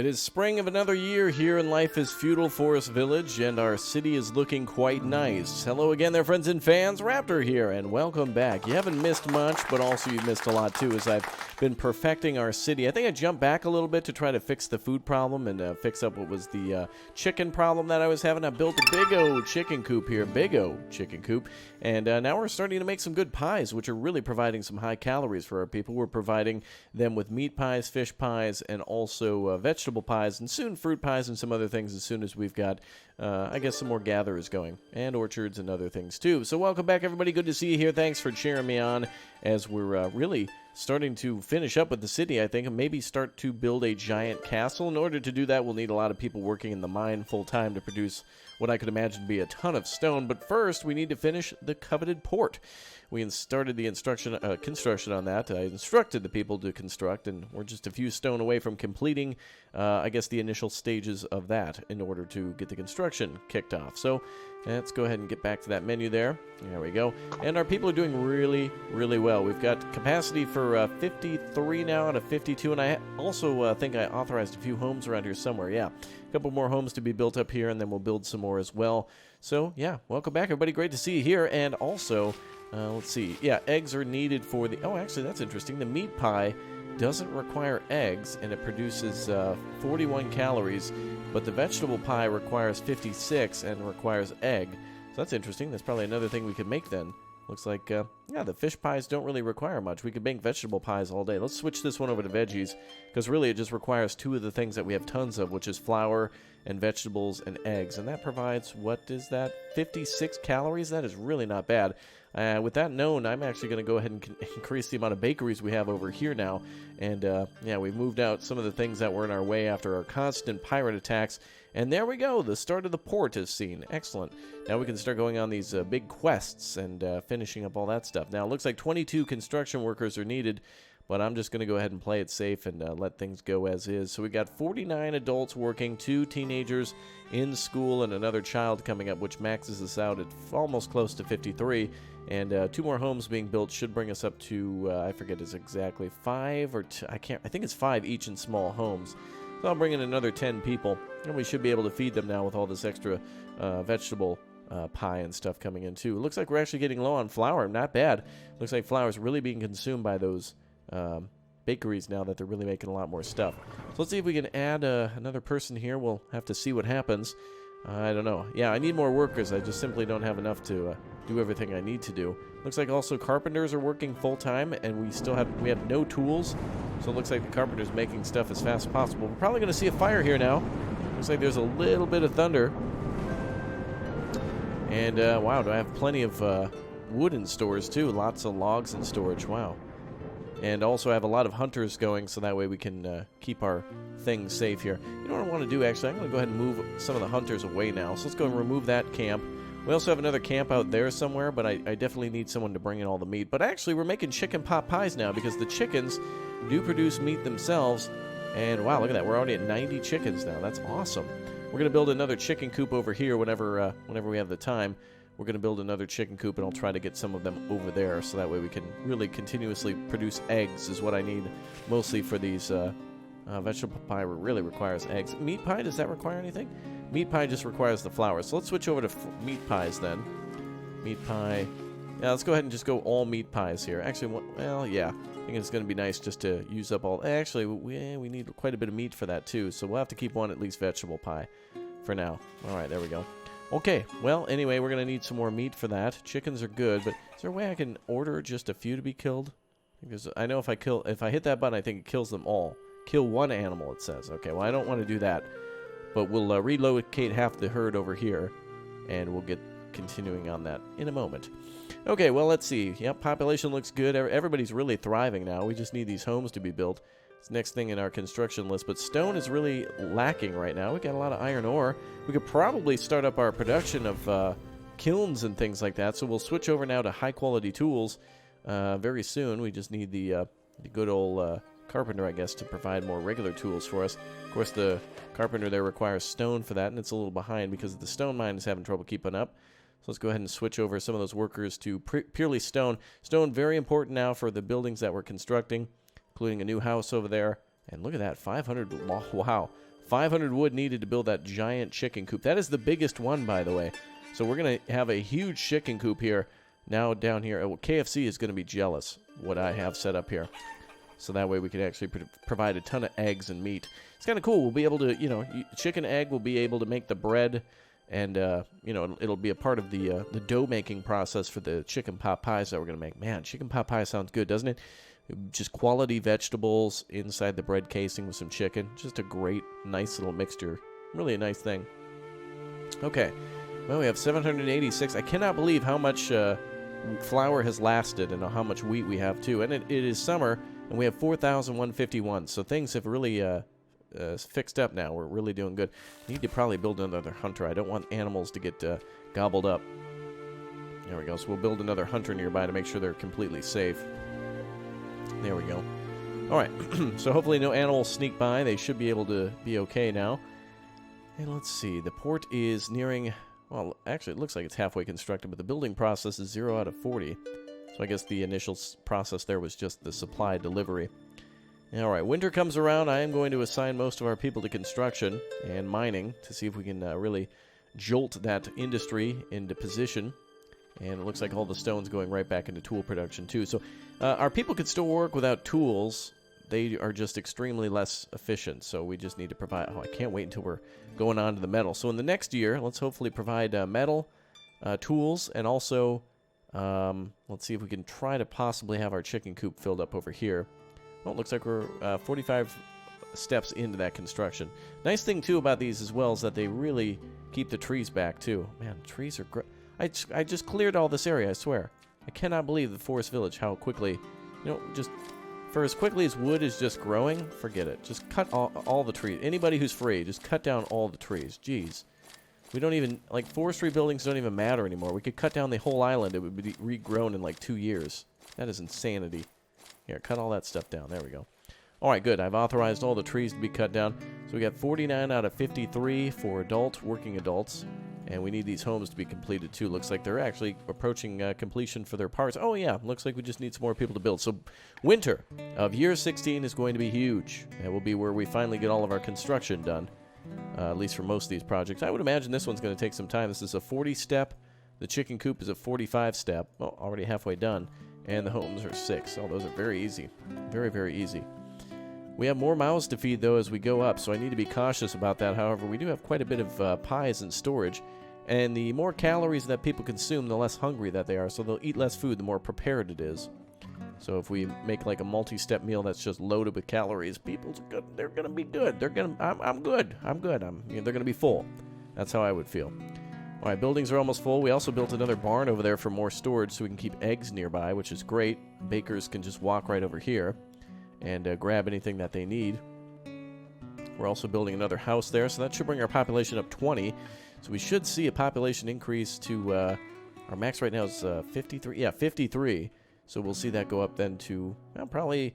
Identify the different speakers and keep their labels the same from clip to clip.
Speaker 1: It is spring of another year here in Life is Feudal Forest Village, and our city is looking quite nice. Hello again there, friends and fans. Raptor here, and welcome back. You haven't missed much, but also you've missed a lot too, as I've been perfecting our city. I think I jumped back a little bit to try to fix the food problem and fix up what was the chicken problem that I was having. I built a big-o chicken coop here, big-o chicken coop, and now we're starting to make some good pies, which are really providing some high calories for our people. We're providing them with meat pies, fish pies, and also vegetable pies, and soon fruit pies and some other things as soon as we've got, I guess, some more gatherers going, and orchards and other things too. So welcome back, everybody. Good to see you here. Thanks for cheering me on as we're really starting to finish up with the city, I think, and maybe start to build a giant castle. In order to do that, we'll need a lot of people working in the mine full-time to produce what I could imagine to be a ton of stone. But first, we need to finish the coveted port. We started the construction on that. I instructed the people to construct, and we're just a few stone away from completing, I guess, the initial stages of that in order to get the construction kicked off. So let's go ahead and get back to that menu there. There we go. And our people are doing really, really well. We've got capacity for 53 now out of 52, and I also think I authorized a few homes around here somewhere. Yeah, a couple more homes to be built up here, and then we'll build some more as well. So, yeah, welcome back, everybody. Great to see you here. And also, let's see. Yeah, eggs are needed for the... Oh, actually, that's interesting. The meat pie doesn't require eggs, and it produces 41 calories, but the vegetable pie requires 56 and requires egg. So that's interesting. That's probably another thing we could make then. Looks like, yeah, the fish pies don't really require much. We could make vegetable pies all day. Let's switch this one over to veggies, because really it just requires two of the things that we have tons of, which is flour and vegetables and eggs. And that provides, what is that, 56 calories? That is really not bad. With that known, I'm actually going to go ahead and increase the amount of bakeries we have over here now. And, yeah, we've moved out some of the things that were in our way after our constant pirate attacks. And there we go. The start of the port is seen. Excellent. Now we can start going on these big quests and finishing up all that stuff. Now, it looks like 22 construction workers are needed, but I'm just going to go ahead and play it safe and let things go as is. So we got 49 adults working, 2 teenagers in school, and another child coming up, which maxes us out at almost close to 53. And 2 more homes being built should bring us up to, I forget it's exactly 5 or I think it's 5 each in small homes. So I'll bring in another 10 people, and we should be able to feed them now with all this extra vegetable pie and stuff coming in too. It looks like we're actually getting low on flour. Not bad. Looks like flour is really being consumed by those bakeries now that they're really making a lot more stuff. So let's see if we can add another person here. We'll have to see what happens. I don't know. Yeah, I need more workers. I just simply don't have enough to do everything I need to do. Looks like also carpenters are working full-time, and we have no tools. So it looks like the carpenter's making stuff as fast as possible. We're probably going to see a fire here now. Looks like there's a little bit of thunder. And, wow, do I have plenty of wood in stores, too. Lots of logs in storage. Wow. And also I have a lot of hunters going, so that way we can keep our things safe here. You know what I want to do, actually? I'm going to go ahead and move some of the hunters away now. So let's go and remove that camp. We also have another camp out there somewhere, but I definitely need someone to bring in all the meat. But actually, we're making chicken pot pies now, because the chickens do produce meat themselves. And wow, look at that. We're already at 90 chickens now. That's awesome. We're going to build another chicken coop over here whenever we have the time. We're going to build another chicken coop, and I'll try to get some of them over there, so that way we can really continuously produce eggs is what I need mostly for these. Vegetable pie really requires eggs. Meat pie, does that require anything? Meat pie just requires the flour. So let's switch over to meat pies then. Meat pie. Yeah, let's go ahead and just go all meat pies here. Actually, well, yeah. I think it's going to be nice just to use up all... Actually, we need quite a bit of meat for that too, so we'll have to keep one at least vegetable pie for now. All right, there we go. Okay, well, anyway, we're going to need some more meat for that. Chickens are good, but is there a way I can order just a few to be killed? Because I know if I hit that button, I think it kills them all. Kill one animal, it says. Okay, well, I don't want to do that. But we'll relocate half the herd over here, and we'll get continuing on that in a moment. Okay, well, let's see. Yep, population looks good. Everybody's really thriving now. We just need these homes to be built. It's the next thing in our construction list. But stone is really lacking right now. We got a lot of iron ore. We could probably start up our production of kilns and things like that. So we'll switch over now to high-quality tools very soon. We just need the good old... carpenter, I guess, to provide more regular tools for us. Of course, the carpenter there requires stone for that, and it's a little behind because the stone mine is having trouble keeping up. So let's go ahead and switch over some of those workers to purely stone. Stone, very important now for the buildings that we're constructing, including a new house over there. And look at that, 500, wow, 500 wood needed to build that giant chicken coop. That is the biggest one, by the way. So we're going to have a huge chicken coop here. Now down here, KFC is going to be jealous what I have set up here. So that way we can actually provide a ton of eggs and meat. It's kind of cool. We'll be able to, chicken egg will be able to make the bread. And, it'll be a part of the dough making process for the chicken pot pies that we're going to make. Man, chicken pot pie sounds good, doesn't it? Just quality vegetables inside the bread casing with some chicken. Just a great, nice little mixture. Really a nice thing. Okay. Well, we have 786. I cannot believe how much flour has lasted and how much wheat we have, too. And it is summer, and we have 4,151. So things have really fixed up now. We're really doing good. Need to probably build another hunter. I don't want animals to get gobbled up. There we go. So we'll build another hunter nearby to make sure they're completely safe. There we go. All right. So hopefully no animals sneak by. They should be able to be okay now. And let's see. The port is nearing... Well, actually, it looks like it's halfway constructed, but the building process is 0 out of 40. So I guess the initial process there was just the supply delivery. All right, winter comes around. I am going to assign most of our people to construction and mining to see if we can really jolt that industry into position. And it looks like all the stone's going right back into tool production, too. So our people can still work without tools. They are just extremely less efficient, so we just need to provide... Oh, I can't wait until we're going on to the metal. So in the next year, let's hopefully provide metal, tools, and also... let's see if we can try to possibly have our chicken coop filled up over here. Well, it looks like we're 45 steps into that construction. Nice thing, too, about these as well is that they really keep the trees back, too. Man, trees are great. I just cleared all this area, I swear. I cannot believe the forest village, how quickly... just... For as quickly as wood is just growing, forget it. Just cut all the trees. Anybody who's free, just cut down all the trees. Jeez. We don't even... Like, forestry buildings don't even matter anymore. We could cut down the whole island. It would be regrown in, like, 2 years. That is insanity. Here, cut all that stuff down. There we go. All right, good. I've authorized all the trees to be cut down. So we got 49 out of 53 for working adults. And we need these homes to be completed, too. Looks like they're actually approaching completion for their parts. Oh, yeah. Looks like we just need some more people to build. So winter of year 16 is going to be huge. That will be where we finally get all of our construction done, at least for most of these projects. I would imagine this one's going to take some time. This is a 40-step. The chicken coop is a 45-step. Well, already halfway done. And the homes are 6. Oh, those are very easy. Very, very easy. We have more mouths to feed, though, as we go up, so I need to be cautious about that. However, we do have quite a bit of pies in storage, and the more calories that people consume, the less hungry that they are, so they'll eat less food the more prepared it is. So if we make like a multi-step meal that's just loaded with calories, they're going to be good. I'm good. They're going to be full. That's how I would feel. All right, buildings are almost full. We also built another barn over there for more storage so we can keep eggs nearby, which is great. Bakers can just walk right over here and grab anything that they need. We're also building another house there, so that should bring our population up 20. So we should see a population increase to, our max right now is 53. Yeah, 53. So we'll see that go up then to probably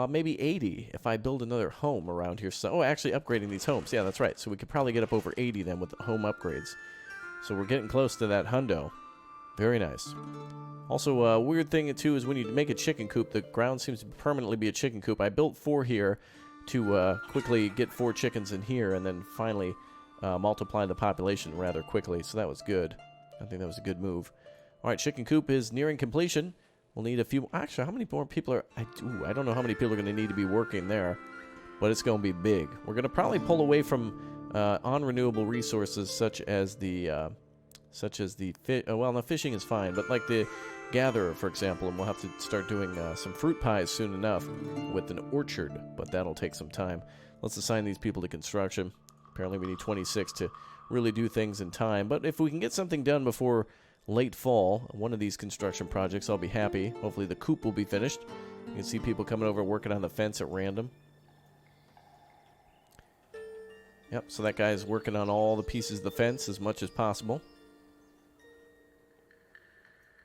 Speaker 1: maybe 80 if I build another home around here. So, actually upgrading these homes. Yeah, that's right. So we could probably get up over 80 then with the home upgrades. So we're getting close to that hundo. Very nice. Also, a weird thing, too, is when you make a chicken coop, the ground seems to permanently be a chicken coop. I built 4 here to quickly get 4 chickens in here and then finally multiply the population rather quickly. So that was good. I think that was a good move. All right, chicken coop is nearing completion. We'll need a few... Actually, how many more people are... I don't know how many people are going to need to be working there, but it's going to be big. We're going to probably pull away from non-renewable resources such as the... well, no, fishing is fine, but like the gatherer, for example, and we'll have to start doing some fruit pies soon enough with an orchard, but that'll take some time. Let's assign these people to construction. Apparently we need 26 to really do things in time, but if we can get something done before late fall, one of these construction projects, I'll be happy. Hopefully the coop will be finished. You can see people coming over working on the fence at random. Yep, so that guy's working on all the pieces of the fence as much as possible.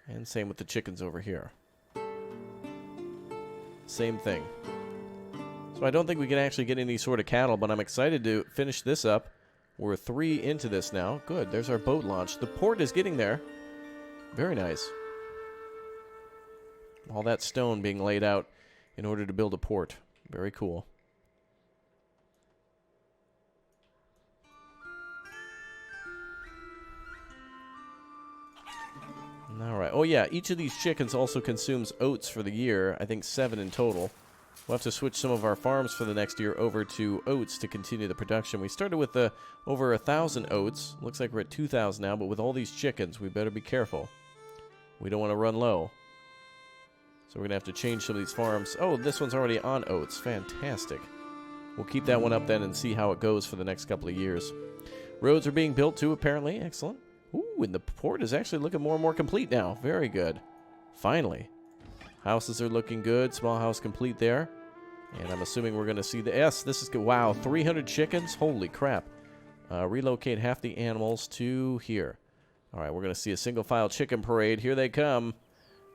Speaker 1: And same with the chickens over here. Same thing. So I don't think we can actually get any sort of cattle, but I'm excited to finish this up. We're 3 into this now. Good, there's our boat launch. The port is getting there. Very nice. All that stone being laid out in order to build a port. Very cool. All right. Oh, yeah. Each of these chickens also consumes oats for the year. I think 7 in total. We'll have to switch some of our farms for the next year over to oats to continue the production. We started with over 1,000 oats. Looks like we're at 2,000 now, but with all these chickens, we better be careful. We don't want to run low. So we're going to have to change some of these farms. Oh, this one's already on oats. Fantastic. We'll keep that one up then and see how it goes for the next couple of years. Roads are being built too, apparently. Excellent. Ooh, and the port is actually looking more and more complete now. Very good. Finally. Houses are looking good. Small house complete there. And I'm assuming we're going to see the... Yes, this is good. Wow, 300 chickens? Holy crap. Relocate half the animals to here. All right, we're going to see a single-file chicken parade. Here they come.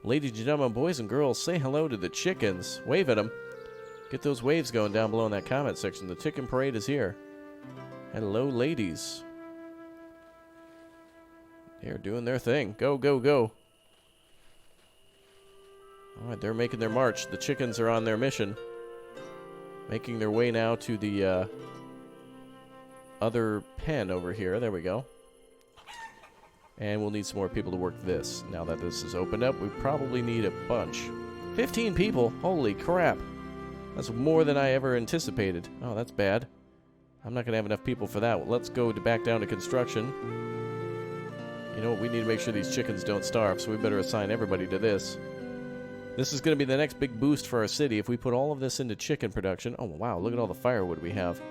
Speaker 1: Ladies and gentlemen, boys and girls, say hello to the chickens. Wave at them. Get those waves going down below in that comment section. The chicken parade is here. Hello, ladies. They're doing their thing. Go, go, go. All right, they're making their march. The chickens are on their mission. Making their way now to the other pen over here. There we go. And we'll need some more people to work this. Now that this is opened up, we probably need a bunch. 15 people? Holy crap. That's more than I ever anticipated. Oh, that's bad. I'm not going to have enough people for that. Let's go back down to construction. You know what? We need to make sure these chickens don't starve, so we better assign everybody to this. This is going to be the next big boost for our city. If we put all of this into chicken production... Oh, wow, look at all the firewood we have.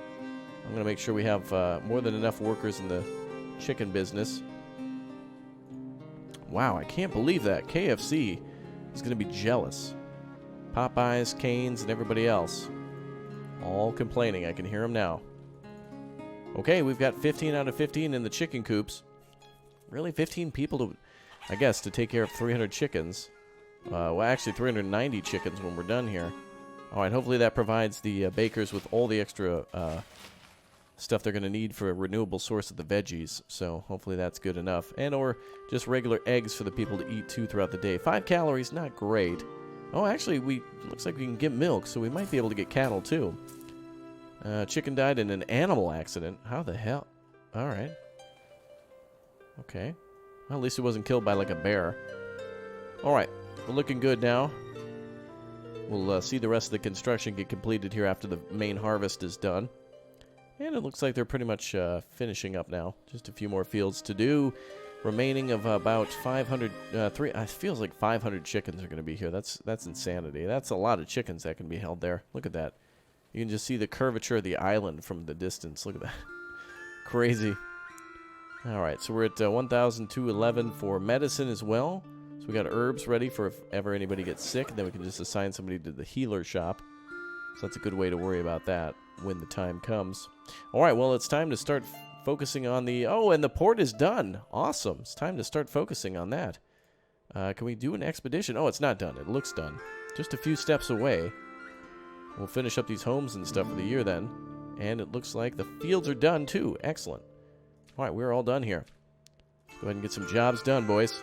Speaker 1: I'm going to make sure we have more than enough workers in the chicken business. Wow, I can't believe that. KFC is going to be jealous. Popeyes, Cane's, and everybody else. All complaining. I can hear them now. Okay, we've got 15 out of 15 in the chicken coops. Really, 15 people to, I guess, to take care of 300 chickens. Well, actually, 390 chickens when we're done here. All right, hopefully that provides the bakers with all the extra stuff they're going to need for a renewable source of the veggies. So hopefully that's good enough. And or just regular eggs for the people to eat, too, throughout the day. 5 calories, not great. Oh, actually, looks like we can get milk, so we might be able to get cattle, too. Chicken died in an animal accident. How the hell? All right. Okay. Well, at least it wasn't killed by, like, a bear. All right. We're looking good now. We'll see the rest of the construction get completed here after the main harvest is done. And it looks like they're pretty much finishing up now. Just a few more fields to do. Remaining of about 500... it feels like 500 chickens are going to be here. That's insanity. That's a lot of chickens that can be held there. Look at that. You can just see the curvature of the island from the distance. Look at that. Crazy. All right, so we're at 1,211 for medicine as well. So we got herbs ready for if ever anybody gets sick. Then we can just assign somebody to the healer shop. So that's a good way to worry about that when the time comes. All right, well, it's time to start focusing on the... Oh, and the port is done. Awesome. It's time to start focusing on that. Can we do an expedition? Oh, it's not done. It looks done. Just a few steps away. We'll finish up these homes and stuff for the year then. And it looks like the fields are done, too. Excellent. All right, we're all done here. Let's go ahead and get some jobs done, boys.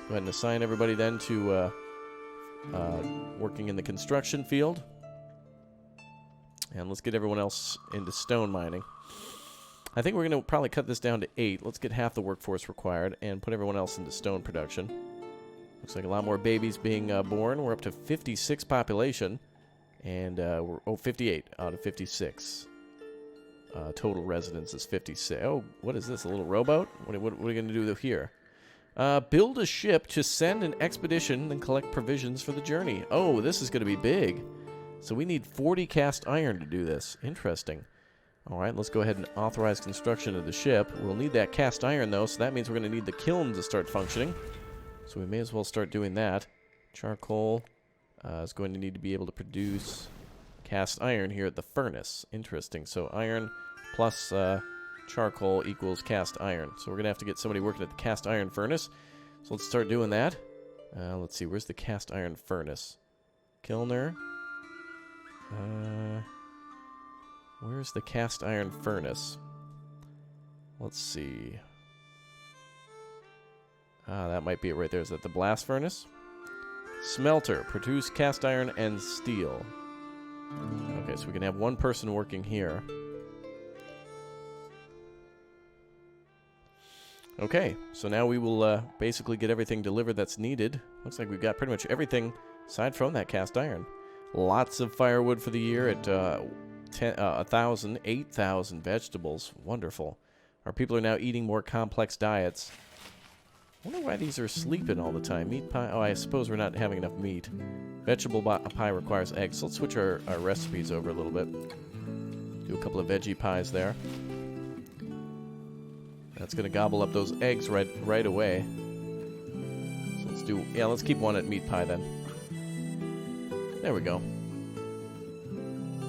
Speaker 1: Go ahead and assign everybody then to working in the construction field. And let's get everyone else into stone mining. I think we're going to probably cut this down to 8. Let's get half the workforce required and put everyone else into stone production. Looks like a lot more babies being born. We're up to 56 population. And we're 58 out of 56. Total residence is 56. Oh, what is this? A little rowboat? What are we going to do here? Build a ship to send an expedition and collect provisions for the journey. Oh, this is going to be big. So we need 40 cast iron to do this. Interesting. All right, let's go ahead and authorize construction of the ship. We'll need that cast iron, though, so that means we're going to need the kiln to start functioning. So we may as well start doing that. Charcoal is going to need to be able to produce cast iron here at the furnace. Interesting. So iron plus charcoal equals cast iron. So we're going to have to get somebody working at the cast iron furnace. So let's start doing that. Let's see. Where's the cast iron furnace? Kilner. Where's the cast iron furnace? Let's see. That might be it right there. Is that the blast furnace? Smelter. Produce cast iron and steel. Okay, so we can have one person working here. Okay, so now we will basically get everything delivered that's needed. Looks like we've got pretty much everything aside from that cast iron. Lots of firewood for the year at 8,000 vegetables. Wonderful. Our people are now eating more complex diets. I wonder why these are sleeping all the time. Meat pie. Oh, I suppose we're not having enough meat. Vegetable pie requires eggs. So let's switch our recipes over a little bit. Do a couple of veggie pies there. That's going to gobble up those eggs right away. So let's do... Yeah, let's keep one at meat pie then. There we go.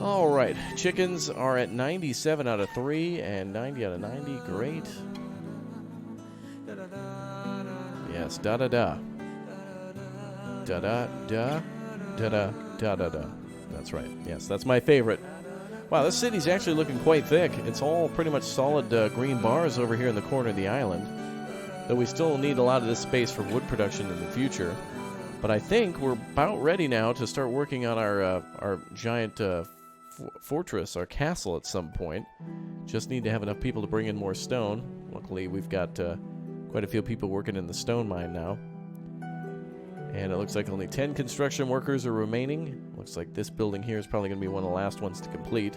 Speaker 1: Alright, chickens are at 97 out of 3 and 90 out of 90. Great. Yes, da-da-da. Da-da-da. Da-da-da-da-da. That's right. Yes, that's my favorite. Wow, this city's actually looking quite thick. It's all pretty much solid green bars over here in the corner of the island. Though we still need a lot of this space for wood production in the future. But I think we're about ready now to start working on our giant fortress, our castle at some point. Just need to have enough people to bring in more stone. Luckily, we've got quite a few people working in the stone mine now. And it looks like only 10 construction workers are remaining. Looks like this building here is probably going to be one of the last ones to complete.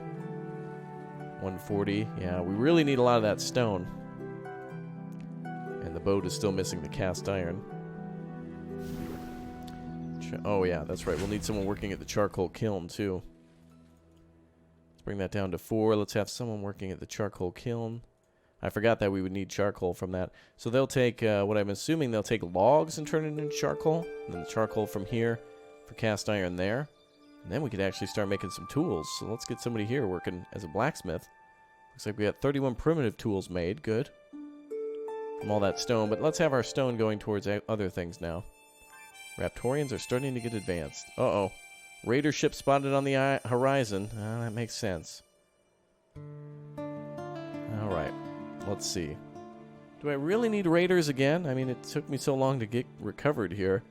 Speaker 1: 140. Yeah, we really need a lot of that stone. And the boat is still missing the cast iron. Oh, yeah, that's right. We'll need someone working at the charcoal kiln, too. Let's bring that down to 4. Let's have someone working at the charcoal kiln. I forgot that we would need charcoal from that. So they'll take, what I'm assuming, they'll take logs and turn it into charcoal. And then the charcoal from here for cast iron there. And then we could actually start making some tools. So let's get somebody here working as a blacksmith. Looks like we got 31 primitive tools made. Good. From all that stone. But let's have our stone going towards other things now. Raptorians are starting to get advanced. Uh-oh. Raider ship spotted on the horizon. That makes sense. Alright. Let's see. Do I really need raiders again? I mean, it took me so long to get recovered here.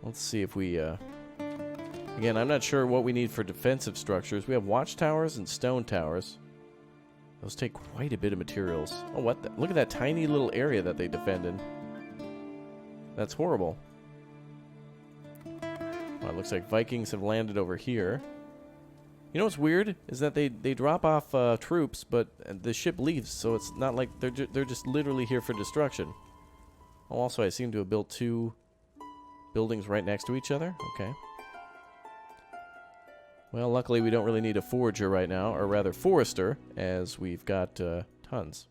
Speaker 1: Let's see if we... Again, I'm not sure what we need for defensive structures. We have watchtowers and stone towers. Those take quite a bit of materials. Oh, what the... Look at that tiny little area that they defend in. That's horrible. Well, it looks like Vikings have landed over here. You know what's weird is that they drop off troops, but the ship leaves, so it's not like they're just literally here for destruction. Oh, also, I seem to have built 2 buildings right next to each other. Okay. Well, luckily we don't really need a forager right now, or rather forester, as we've got tons.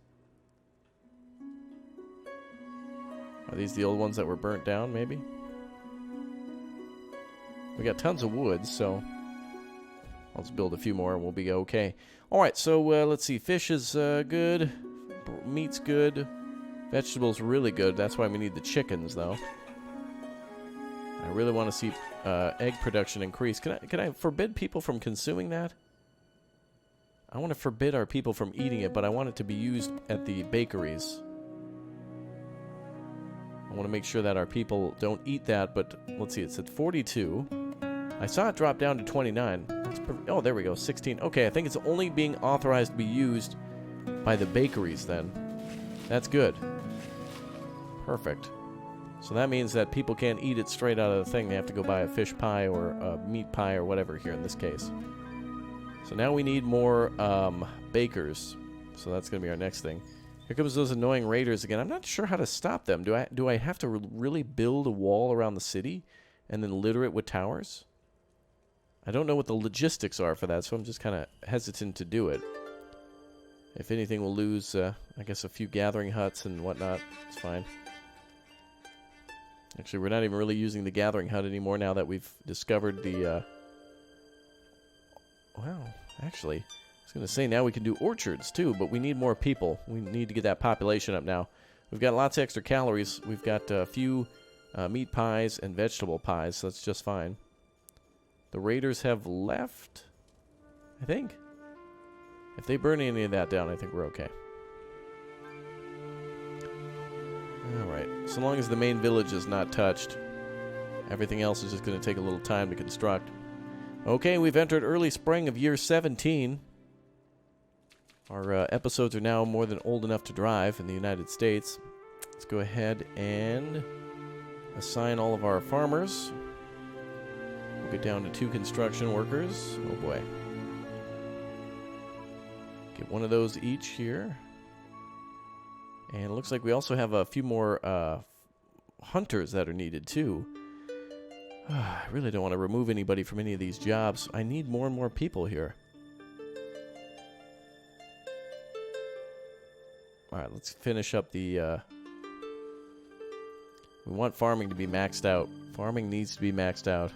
Speaker 1: Are these the old ones that were burnt down, maybe? We got tons of wood, so... I'll just build a few more and we'll be okay. Alright, so let's see. Fish is good. Meat's good. Vegetables really good. That's why we need the chickens, though. I really want to see egg production increase. Can I forbid people from consuming that? I want to forbid our people from eating it, but I want it to be used at the bakeries. I want to make sure that our people don't eat that, but let's see. It's at 42. I saw it drop down to 29. Oh, there we go, 16. Okay, I think it's only being authorized to be used by the bakeries then. That's good. Perfect. So that means that people can't eat it straight out of the thing. They have to go buy a fish pie or a meat pie or whatever here in this case. So now we need more bakers. So that's going to be our next thing. Here comes those annoying raiders again. I'm not sure how to stop them. Do I have to really build a wall around the city and then litter it with towers? I don't know what the logistics are for that, so I'm just kind of hesitant to do it. If anything, we'll lose, I guess, a few gathering huts and whatnot. It's fine. Actually, we're not even really using the gathering hut anymore now that we've discovered the, Wow, actually, I was going to say now we can do orchards, too, but we need more people. We need to get that population up now. We've got lots of extra calories. We've got a few meat pies and vegetable pies, so that's just fine. The raiders have left, I think. If they burn any of that down, I think we're okay. Alright, so long as the main village is not touched, everything else is just going to take a little time to construct. Okay, we've entered early spring of year 17. Our episodes are now more than old enough to drive in the United States. Let's go ahead and assign all of our farmers. We'll get down to 2 construction workers. Oh boy. Get one of those each here. And it looks like we also have a few more hunters that are needed too. I really don't want to remove anybody from any of these jobs. I need more and more people here. Alright, let's finish up the... We want farming to be maxed out. Farming needs to be maxed out.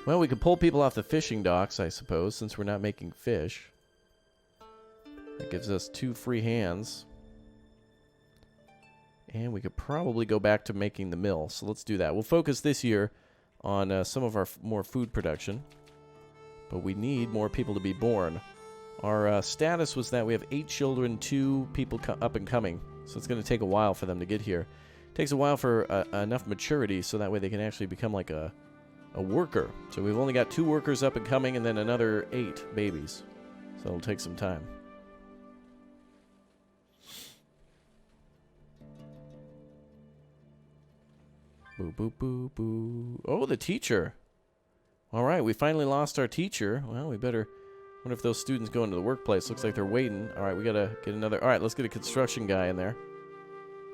Speaker 1: Well, we could pull people off the fishing docks, I suppose, since we're not making fish. That gives us 2 free hands. And we could probably go back to making the mill. So let's do that. We'll focus this year on some of our more food production. But we need more people to be born. Our status was that we have 8 children, 2 people up and coming. So it's going to take a while for them to get here. It takes a while for enough maturity so that way they can actually become like a worker. So we've only got 2 workers up and coming and then another 8 babies. So it'll take some time. Boo, boo, boo, boo. Oh, the teacher. All right, we finally lost our teacher. Well, we better... wonder if those students go into the workplace. Looks like they're waiting. All right, we got to get another... All right, let's get a construction guy in there.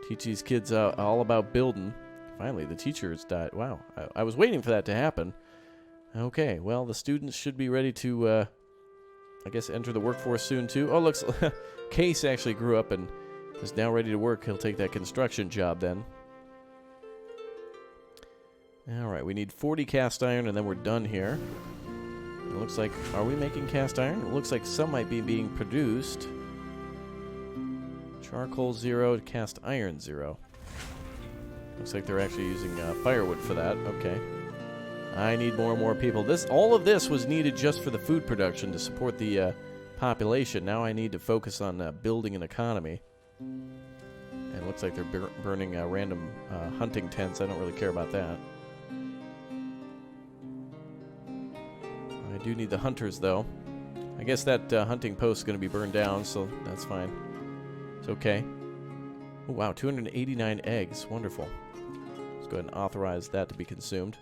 Speaker 1: Teach these kids all about building. Finally, the teacher's died. Wow, I was waiting for that to happen. Okay, well, the students should be ready to, I guess, enter the workforce soon, too. Oh, looks... Case actually grew up and is now ready to work. He'll take that construction job then. All right, we need 40 cast iron, and then we're done here. It looks like... Are we making cast iron? It looks like some might be being produced. Charcoal 0, cast iron 0. Looks like they're actually using firewood for that. Okay. I need more and more people. All of this was needed just for the food production to support the population. Now I need to focus on building an economy. And it looks like they're burning random hunting tents. I don't really care about that. I do need the hunters, though. I guess that hunting post is going to be burned down, so that's fine. It's okay. Oh, wow, 289 eggs. Wonderful. Let's go ahead and authorize that to be consumed.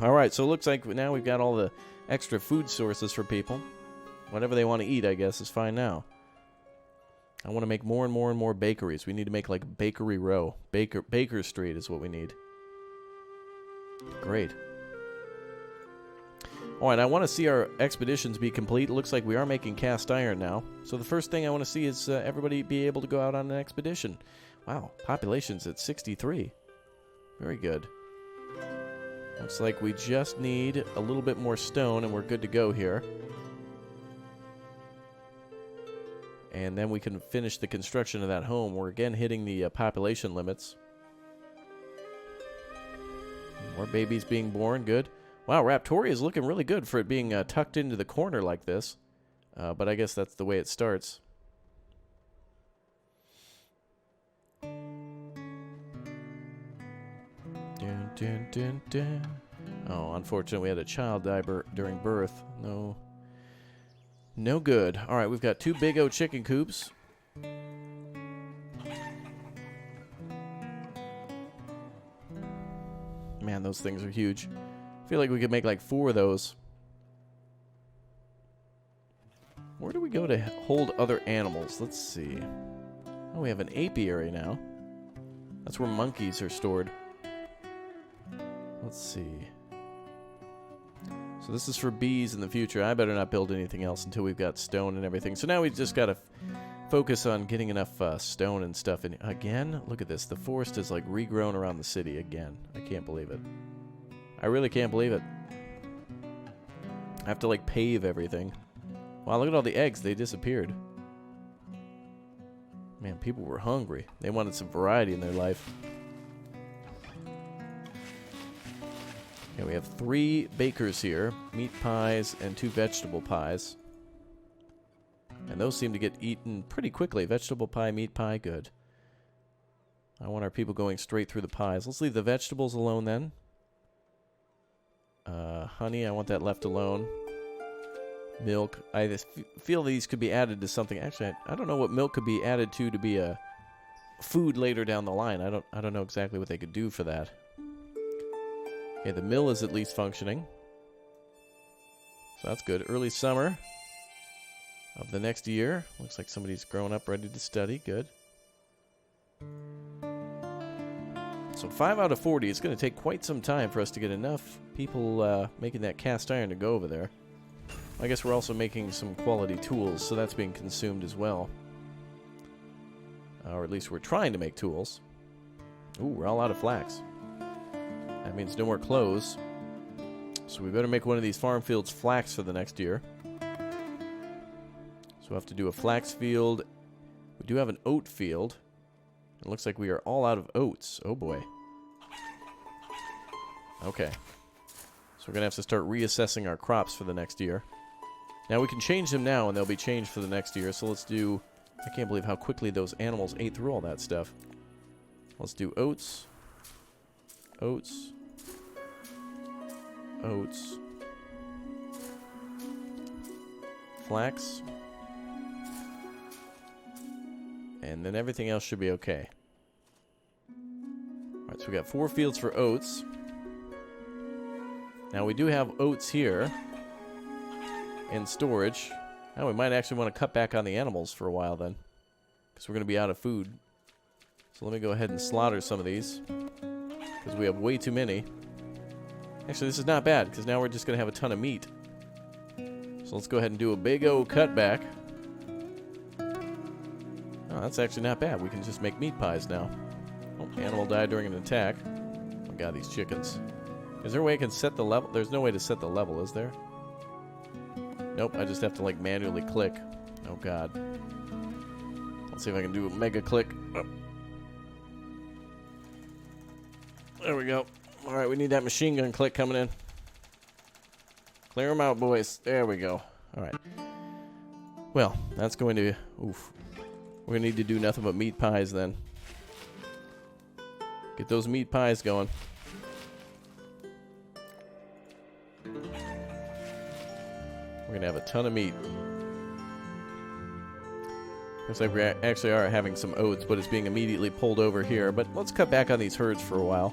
Speaker 1: All right, so it looks like now we've got all the extra food sources for people. Whatever they want to eat, I guess, is fine now. I want to make more and more and more bakeries. We need to make, like, Bakery Row. Baker Street is what we need. Great. All right, I want to see our expeditions be complete. It looks like we are making cast iron now. So the first thing I want to see is everybody be able to go out on an expedition. Wow, population's at 63. Very good. Looks like we just need a little bit more stone and we're good to go here. And then we can finish the construction of that home. We're again hitting the population limits. More babies being born, good. Wow, Raptoria is looking really good for it being tucked into the corner like this. But I guess that's the way it starts. Dun, dun, dun, dun. Oh, unfortunately, we had a child die during birth. No good. All right, we've got 2 big O chicken coops. Man, those things are huge. I feel like we could make like 4 of those. Where do we go to hold other animals? Let's see. Oh, we have an apiary now. That's where monkeys are stored. Let's see. So this is for bees in the future. I better not build anything else until we've got stone and everything. So now we've just got to focus on getting enough stone and stuff in. Again, look at this. The forest is like regrown around the city again. I can't believe it. I really can't believe it. I have to like pave everything. Wow, look at all the eggs. They disappeared. Man, people were hungry. They wanted some variety in their life. Okay, we have 3 bakers here. Meat pies and 2 vegetable pies. And those seem to get eaten pretty quickly. Vegetable pie, meat pie, good. I want our people going straight through the pies. Let's leave the vegetables alone then. Honey, I want that left alone. Milk. I just feel these could be added to something. Actually, I don't know what milk could be added to be a food later down the line. I don't know exactly what they could do for that. Okay, the mill is at least functioning. So that's good. Early summer of the next year. Looks like somebody's grown up, ready to study. Good. So 5 out of 40. It's going to take quite some time for us to get enough people making that cast iron to go over there. I guess we're also making some quality tools, so that's being consumed as well. Or at least we're trying to make tools. Ooh, we're all out of flax. That means no more clothes. So we better make one of these farm fields flax for the next year. So we'll have to do a flax field. We do have an oat field. It looks like we are all out of oats. Oh boy. Okay. So we're going to have to start reassessing our crops for the next year. Now we can change them now and they'll be changed for the next year. So let's do... I can't believe how quickly those animals ate through all that stuff. Let's do oats. Oats. Oats. Flax. And then everything else should be okay. Alright, so we got 4 fields for oats. Now we do have oats here in storage. Now we might actually want to cut back on the animals for a while then, because we're going to be out of food. So let me go ahead and slaughter some of these, because we have way too many. Actually, this is not bad, because now we're just going to have a ton of meat. So let's go ahead and do a big old cutback. Oh, that's actually not bad. We can just make meat pies now. Oh, animal died during an attack. Oh god, these chickens. Is there a way I can set the level? There's no way to set the level, is there? Nope, I just have to like manually click. Oh god. Let's see if I can do a mega click. Oh. There we go. Alright, we need that machine gun click coming in. Clear them out, boys. There we go. Alright. Well, that's going to... Oof. We're going to need to do nothing but meat pies then. Get those meat pies going. We're going to have a ton of meat. Looks like we actually are having some oats, but it's being immediately pulled over here. But let's cut back on these herds for a while.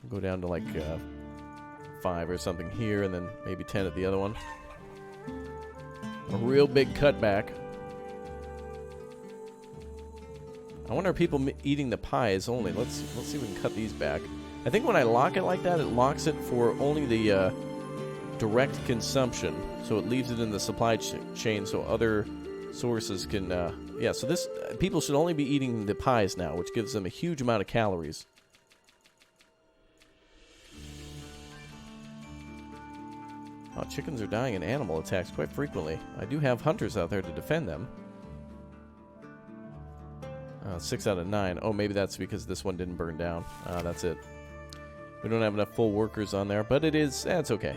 Speaker 1: We'll go down to like 5 or something here, and then maybe 10 at the other one. A real big cutback. I wonder if people eating the pies only. Let's see if we can cut these back. I think when I lock it like that, it locks it for only the direct consumption, so it leaves it in the supply chain so other sources can yeah, so this people should only be eating the pies now, which gives them a huge amount of calories. Oh, chickens are dying in animal attacks quite frequently. I do have hunters out there to defend them. 6 out of 9. Oh, maybe that's because this one didn't burn down. That's it. We don't have enough full workers on there, but it's okay.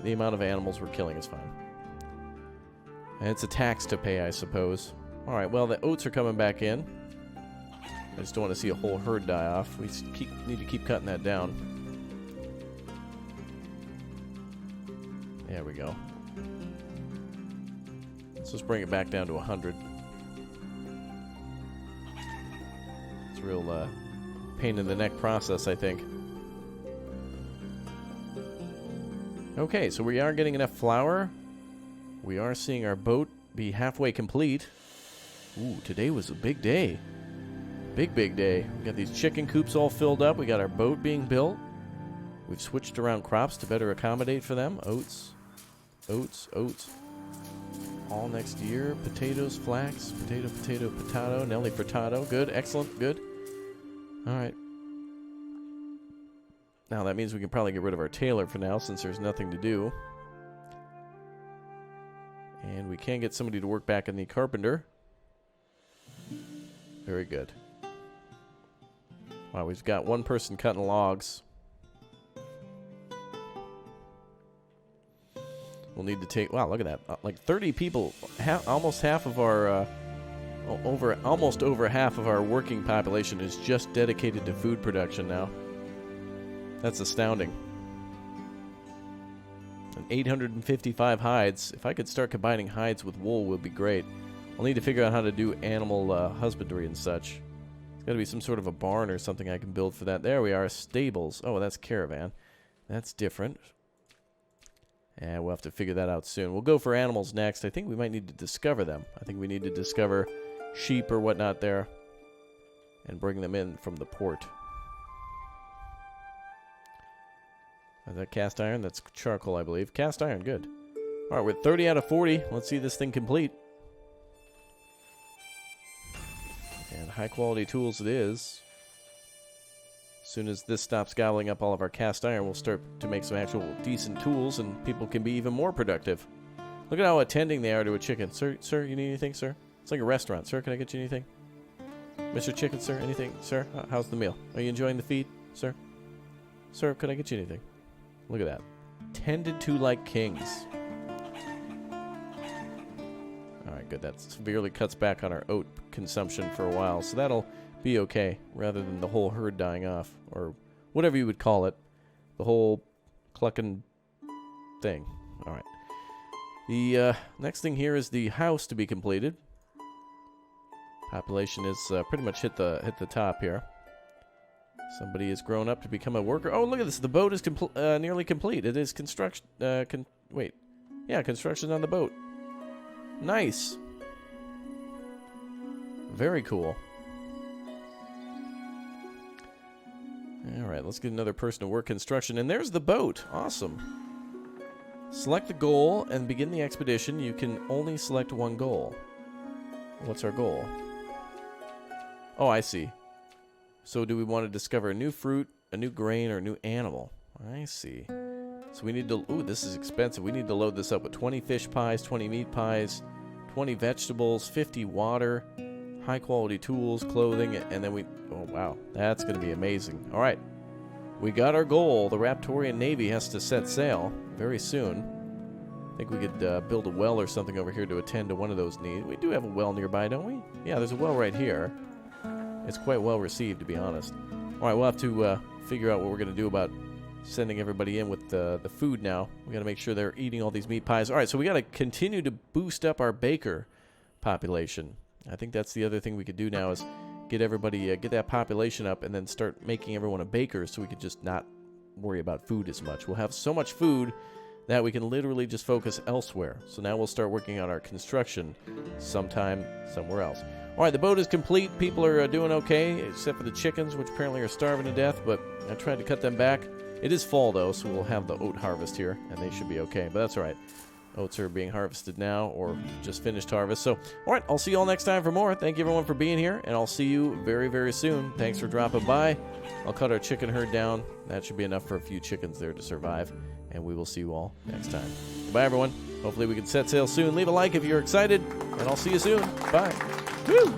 Speaker 1: The amount of animals we're killing is fine. And it's a tax to pay, I suppose. Alright, well, the oats are coming back in. I just don't want to see a whole herd die off. We need to keep cutting that down. There we go. Let's just bring it back down to 100. It's a real pain in the neck process, I think. Okay, so we are getting enough flour. We are seeing our boat be halfway complete. Ooh, today was a big day. Big day. We got these chicken coops all filled up. We got our boat being built. We've switched around crops to better accommodate for them. Oats. Oats. All next year. Potatoes, flax. Potato. Nelly Furtado. Good. Excellent. Good. Alright. Now that means we can probably get rid of our tailor for now, since there's nothing to do. And we can get somebody to work back in the carpenter. Very good. Wow, we've got one person cutting logs. We'll need to take... Wow, look at that. Like 30 people. Almost half of our... almost over half of our working population is just dedicated to food production now. That's astounding. And 855 hides. If I could start combining hides with wool, would be great. I'll need to figure out how to do animal husbandry and such. There's got to be some sort of a barn or something I can build for that. There we are, stables. Oh, that's caravan. That's different. And we'll have to figure that out soon. We'll go for animals next. I think we might need to discover them. I think we need to discover sheep or whatnot there and bring them in from the port. Is that cast iron? That's charcoal, I believe. Cast iron, good. All right, we're at 30 out of 40. Let's see this thing complete. And high-quality tools it is. As soon as this stops gobbling up all of our cast iron, we'll start to make some actual decent tools, and people can be even more productive. Look at how attending they are to a chicken. Sir, you need anything, sir? It's like a restaurant. Sir, can I get you anything? Mr. Chicken, sir, anything? Sir, how's the meal? Are you enjoying the feed, sir? Sir, could I get you anything? Look at that. Tended to like kings. Alright, good. That severely cuts back on our oat consumption for a while, so that'll be okay, rather than the whole herd dying off, or whatever you would call it. The whole clucking thing. Alright. The next thing here is the house to be completed. Population is pretty much hit the top here. Somebody has grown up to become a worker. Oh, look at this. The boat is nearly complete. It is construction. Wait. Yeah, construction on the boat. Nice. Very cool. Alright, let's get another person to work construction. And there's the boat. Awesome. Select the goal and begin the expedition. You can only select one goal. What's our goal? Oh, I see. So do we want to discover a new fruit, a new grain, or a new animal? I see. So we need to... Ooh, this is expensive. We need to load this up with 20 fish pies, 20 meat pies, 20 vegetables, 50 water, high-quality tools, clothing, and then we... Oh, wow. That's going to be amazing. All right. We got our goal. The Raptorian Navy has to set sail very soon. I think we could build a well or something over here to attend to one of those needs. We do have a well nearby, don't we? Yeah, there's a well right here. It's quite well received, to be honest. All right, we'll have to figure out what we're going to do about sending everybody in with the food now. We got to make sure they're eating all these meat pies. All right, so we got to continue to boost up our baker population. I think that's the other thing we could do now is get everybody, get that population up and then start making everyone a baker so we could just not worry about food as much. We'll have so much food that we can literally just focus elsewhere. So now we'll start working on our construction sometime somewhere else. All right, the boat is complete. People are doing okay, except for the chickens, which apparently are starving to death, but I tried to cut them back. It is fall, though, so we'll have the oat harvest here, and they should be okay, but that's all right. Oats are being harvested now, or just finished harvest. So, all right, I'll see you all next time for more. Thank you, everyone, for being here, and I'll see you very, very soon. Thanks for dropping by. I'll cut our chicken herd down. That should be enough for a few chickens there to survive, and we will see you all next time. Goodbye, everyone. Hopefully we can set sail soon. Leave a like if you're excited, and I'll see you soon. Bye. Woo!